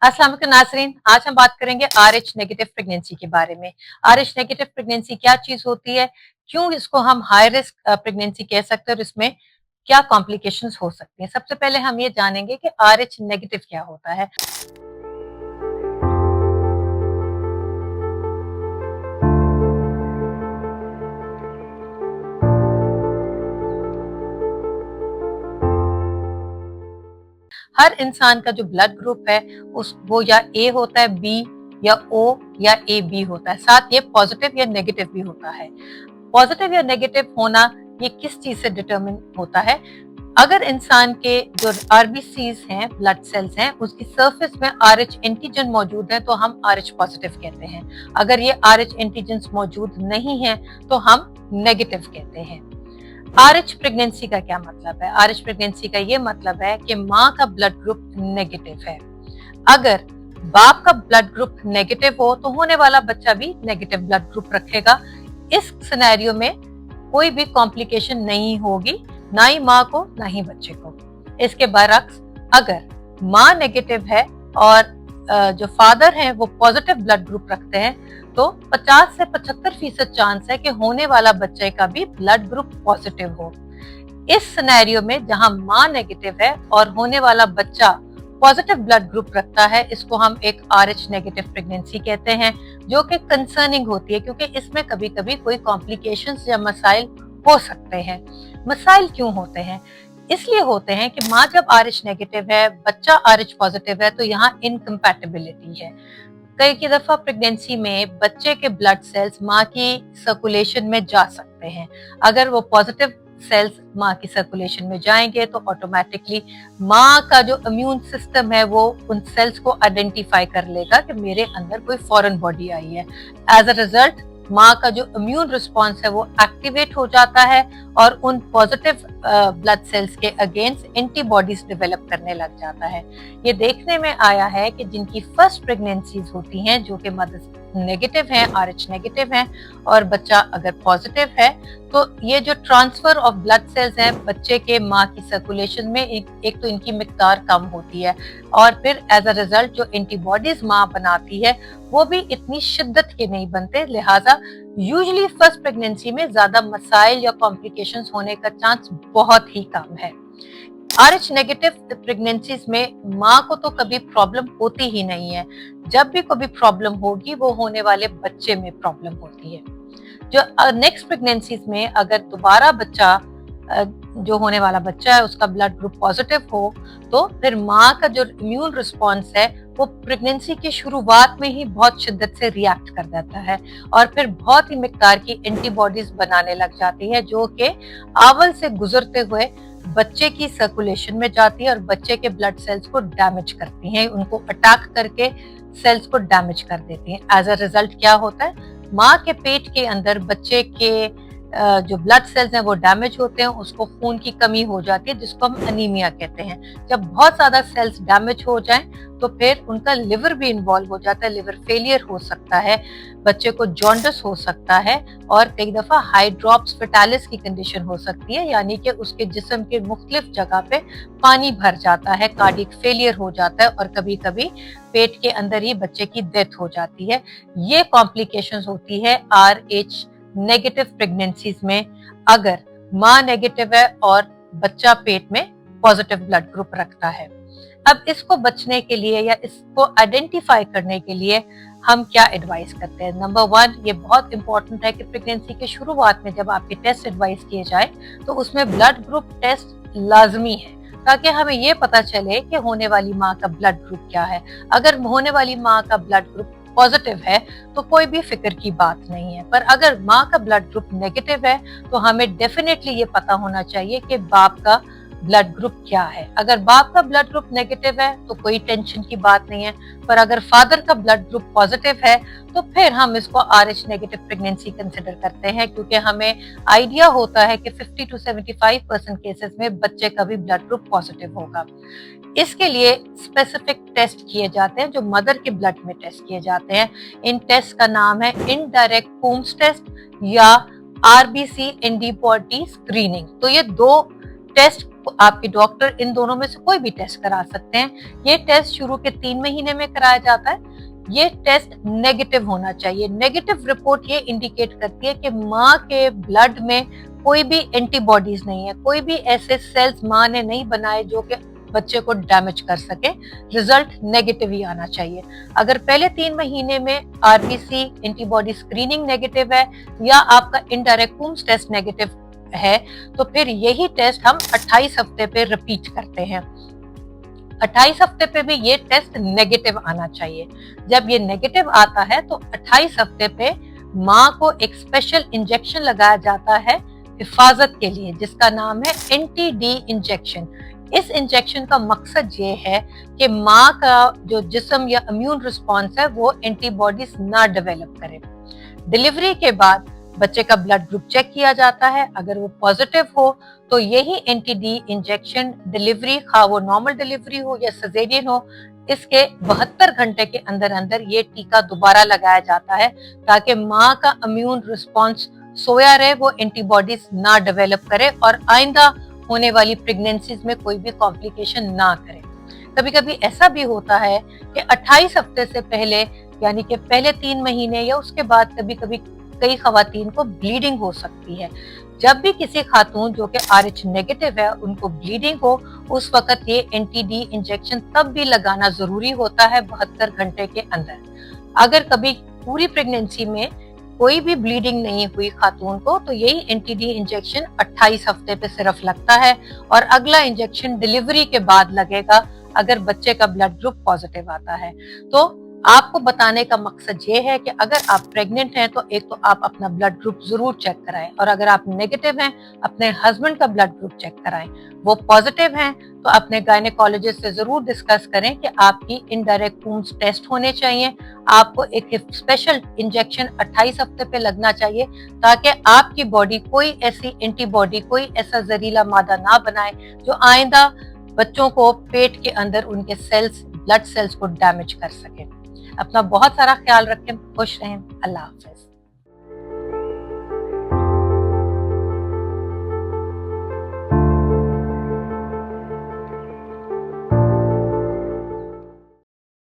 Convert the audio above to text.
अस्सलाम वालेकुम नाज़रीन, आज हम बात करेंगे RH नेगेटिव प्रेगनेंसी के बारे में। RH नेगेटिव प्रेगनेंसी क्या चीज होती है, क्यों इसको हम हाई रिस्क प्रेगनेंसी कह सकते हैं और इसमें क्या कॉम्प्लिकेशंस हो सकती हैं। सबसे पहले हम ये जानेंगे कि RH नेगेटिव क्या होता है। हर इंसान का जो ब्लड ग्रुप है उस वो या ए होता है, बी या ओ या ए बी होता है, साथ ये पॉजिटिव या नेगेटिव भी होता है। पॉजिटिव या नेगेटिव होना ये किस चीज से डिटरमिन होता है। अगर इंसान के जो आरबीसीज हैं, ब्लड सेल्स हैं, उसकी सरफेस में RH एंटीजन मौजूद है तो हम RH पॉजिटिव कहते हैं। अगर ये RH एंटीजन मौजूद नहीं है तो हम नेगेटिव कहते हैं। RH प्रेगनेंसी का क्या मतलब है? RH प्रेगनेंसी का ये मतलब है कि माँ का ब्लड ग्रुप नेगेटिव है। अगर बाप का ब्लड ग्रुप नेगेटिव हो तो होने वाला बच्चा भी नेगेटिव ब्लड ग्रुप रखेगा। इस सिनेरियो में कोई भी कॉम्प्लिकेशन नहीं होगी, ना ही माँ को ना ही बच्चे को। इसके बरक्स अगर माँ नेगेटिव है और जो फादर हैं वो पॉजिटिव ब्लड ग्रुप रखते हैं तो 50 से 75% चांस है कि होने वाला बच्चे का भी ब्लड ग्रुप पॉजिटिव हो। इस सिनेरियो में जहां माँ नेगेटिव है और होने वाला बच्चा पॉजिटिव ब्लड ग्रुप रखता है, इसको हम एक RH नेगेटिव प्रेगनेंसी कहते हैं, जो कि कंसर्निंग होती है क्योंकि इसमें कभी कभी कोई कॉम्प्लिकेशंस या मसाइल हो सकते हैं। मसाइल क्यों होते हैं? इसलिए होते हैं कि माँ जब RH नेगेटिव है, बच्चा RH पॉजिटिव है, तो यहाँ इनकम्पैटिबिलिटी है। कई की दफा प्रेगनेंसी में बच्चे के ब्लड सेल्स माँ की सर्कुलेशन में जा सकते हैं। अगर वो पॉजिटिव सेल्स माँ की सर्कुलेशन में जाएंगे तो ऑटोमेटिकली माँ का जो इम्यून सिस्टम है वो उन सेल्स को आइडेंटिफाई कर लेगा कि मेरे अंदर कोई फॉरेन बॉडी आई है। एज अ रिजल्ट माँ का जो इम्यून रिस्पॉन्स है वो एक्टिवेट हो जाता है और उन पॉजिटिव ब्लड सेल्स के अगेंस्ट एंटीबॉडीज डेवलप करने लग जाता है। ये देखने में आया है कि जिनकी फर्स्ट प्रेगनेंसीज होती हैं जो कि मदर नेगेटिव हैं, RH नेगेटिव हैं, और बच्चा अगर पॉजिटिव है तो ये जो ट्रांसफर ऑफ ब्लड सेल्स हैं बच्चे के माँ की सर्कुलेशन में एक तो इनकी मिकदार कम होती है और फिर एज अ रिजल्ट जो एंटीबॉडीज माँ बनाती है वो भी इतनी शिद्दत के नहीं बनते। लिहाजा यूजुअली फर्स्ट प्रेगनेंसी में ज्यादा मसाइल या कॉम्प्लिकेशंस होने का चांस बहुत ही कम है। RH नेगेटिव प्रेगनेंसीज में माँ को तो कभी प्रॉब्लम होती ही नहीं है। जब भी कभी प्रॉब्लम होगी वो होने वाले बच्चे में प्रॉब्लम होती है। जो नेक्स्ट प्रेगनेंसीज में अगर दोबारा बच्चा जो होने वाला बच्चा है उसका ब्लड ग्रुप पॉजिटिव हो तो फिर माँ का जो इम्यून रिस्पॉन्स है वो प्रेगनेंसी की शुरुआत में ही बहुत शिद्दत से रिएक्ट कर देता है और फिर बहुत ही मिकदार की एंटीबॉडीज बनाने लग जाती है जो कि आवल से गुजरते हुए बच्चे की सर्कुलेशन में जाती है और बच्चे के ब्लड सेल्स को डैमेज करती हैं, उनको अटैक करके सेल्स को डैमेज कर देती हैं। एज अ रिजल्ट क्या होता है, माँ के पेट के अंदर बच्चे के जो ब्लड सेल्स हैं वो डैमेज होते हैं, उसको खून की कमी हो जाती है जिसको हम अनीमिया कहते हैं। जब बहुत ज्यादा सेल्स डैमेज हो जाएं तो फिर उनका लिवर भी इन्वॉल्व हो जाता है, लिवर फेलियर हो सकता है, बच्चे को जॉन्डिस हो सकता है और कई दफा हाइड्रोप्स फेटालिस की कंडीशन हो सकती है, यानी कि उसके जिस्म के मुख्तलिफ जगह पे पानी भर जाता है, कार्डियक फेलियर हो जाता है और कभी कभी पेट के अंदर ही बच्चे की डेथ हो जाती है। ये कॉम्प्लिकेशंस होती है RH नेगेटिव प्रेगनेंसीज में अगर माँ नेगेटिव है और बच्चा पेट में पॉजिटिव ब्लड ग्रुप रखता है। अब इसको बचने के लिए या इसको आइडेंटिफाई करने के लिए हम क्या एडवाइस करते हैं। नंबर 1, ये बहुत इंपॉर्टेंट है कि प्रेगनेंसी के शुरुआत में जब आपके टेस्ट एडवाइस किए जाए तो उसमें ब्लड ग्रुप टेस्ट लाजमी है ताकि हमें ये पता चले कि होने वाली माँ का ब्लड ग्रुप क्या है। अगर होने वाली माँ का ब्लड ग्रुप पॉजिटिव है तो कोई भी फिक्र की बात नहीं है, पर अगर माँ का ब्लड ग्रुप नेगेटिव है तो हमें डेफिनेटली ये पता होना चाहिए कि बाप का ब्लड ग्रुप क्या है। अगर बाप का ब्लड ग्रुप नेगेटिव है तो कोई टेंशन की बात नहीं है, पर अगर फादर का ब्लड ग्रुप पॉजिटिव है तो फिर हम इसको RH नेगेटिव प्रेगनेंसी कंसिडर करते हैं क्योंकि हमें आइडिया होता है कि 50 to 75% केसेस में बच्चे का भी ब्लड ग्रुप पॉजिटिव होगा। इसके लिए स्पेसिफिक टेस्ट किए जाते हैं जो मदर के ब्लड में टेस्ट किए जाते हैं। इन टेस्ट का नाम है इनडायरेक्ट कूम्स टेस्ट या RBC एंटीबॉडी स्क्रीनिंग। तो ये दो टेस्ट आपके डॉक्टर इन दोनों में से कोई भी टेस्ट करा सकते हैं। ये टेस्ट शुरू के 3 महीने में कराया जाता है। ये टेस्ट नेगेटिव होना चाहिए। नेगेटिव रिपोर्ट ये इंडिकेट करती है कि माँ के ब्लड में कोई भी एंटीबॉडीज नहीं है, कोई भी ऐसे सेल्स माँ ने नहीं बनाए जो कि बच्चे को डैमेज कर सके। रिजल्ट नेगेटिव ही आना चाहिए। अगर पहले 3 महीने में आरबीसी एंटीबॉडी स्क्रीनिंग नेगेटिव है या आपका इनडायरेक्ट कूम्स टेस्ट नेगेटिव है, तो फिर यही टेस्ट हम 28 हफ्ते पे रिपीट करते हैं। 28 हफ्ते पे भी ये टेस्ट नेगेटिव आना चाहिए। जब ये नेगेटिव आता है तो 28 हफ्ते पे माँ को एक स्पेशल इंजेक्शन लगाया जाता है हिफाजत के लिए, जिसका नाम है NTD इंजेक्शन। इस इंजेक्शन का मकसद ये है कि माँ का जो जिस्म या इम्यून रिस्पॉन्स है वो एंटीबॉडीज ना डेवलप करे। डिलीवरी के बाद बच्चे का ब्लड ग्रुप चेक किया जाता है। अगर वो पॉजिटिव हो तो यही NTD इंजेक्शन डिलीवरी, खा वो नॉर्मल डिलीवरी हो या सिजेरियन हो, इसके 72 घंटे के अंदर अंदर ये टीका दोबारा लगाया जाता है ताकि माँ का इम्यून रिस्पॉन्स सोया रहे, वो एंटीबॉडीज ना डेवलप करे और आइंदा होने वाली प्रेगनेंसीज में कोई भी कॉम्प्लिकेशन ना करे। कभी कभी ऐसा भी होता है कि 28 हफ्ते से पहले, यानी कि पहले 3 महीने या उसके बाद कभी कभी कई खवातीन को ब्लीडिंग हो सकती है। जब भी किसी खातून जो कि RH नेगेटिव है उनको ब्लीडिंग हो, उस वक्त ये NTD इंजेक्शन तब भी लगाना जरूरी होता है 72 घंटे के अंदर। अगर कभी पूरी प्रेगनेंसी में कोई भी ब्लीडिंग नहीं हुई खातून को, तो यही NTD इंजेक्शन 28 हफ्ते पे सिर्फ लगता है और अगला इंजेक्शन डिलीवरी के बाद लगेगा अगर बच्चे का ब्लड ग्रुप पॉजिटिव आता है। तो आपको बताने का मकसद ये है कि अगर आप प्रेग्नेंट हैं तो एक तो आप अपना ब्लड ग्रुप जरूर चेक कराएं, और अगर आप नेगेटिव हैं अपने हस्बैंड का ब्लड ग्रुप चेक कराएं। वो पॉजिटिव हैं तो अपने गायनेकोलॉजिस्ट से जरूर डिस्कस करें कि आपकी इनडायरेक्ट कूम्स टेस्ट होने चाहिए। आपको एक स्पेशल इंजेक्शन 28 हफ्ते पे लगना चाहिए ताकि आपकी बॉडी कोई ऐसी एंटीबॉडी, कोई ऐसा जहरीला मादा ना बनाए जो आइंदा बच्चों को पेट के अंदर उनके सेल्स, ब्लड सेल्स को डैमेज कर सके। अपना बहुत सारा ख्याल रखें, खुश रहें। अल्लाह हाफिज।